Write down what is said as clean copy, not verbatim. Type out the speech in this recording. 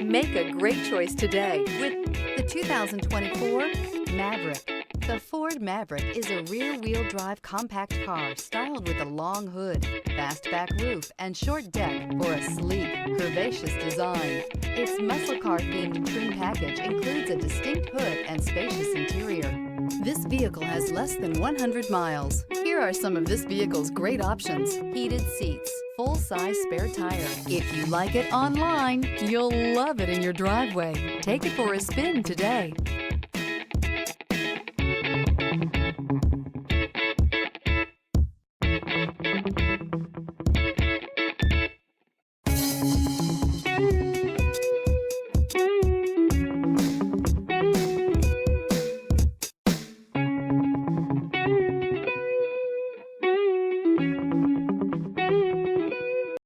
Make a great choice today with the 2024 Maverick. The Ford Maverick is a rear-wheel drive compact car styled with a long hood, fast back roof, and short deck for a sleek, curvaceous design. Its muscle car-themed trim package includes a distinct hood and spacious interior. This vehicle has less than 100 miles. Here are some of this vehicle's great options: heated seats, full-size spare tire. If you like it online, you'll love it in your driveway. Take it for a spin today.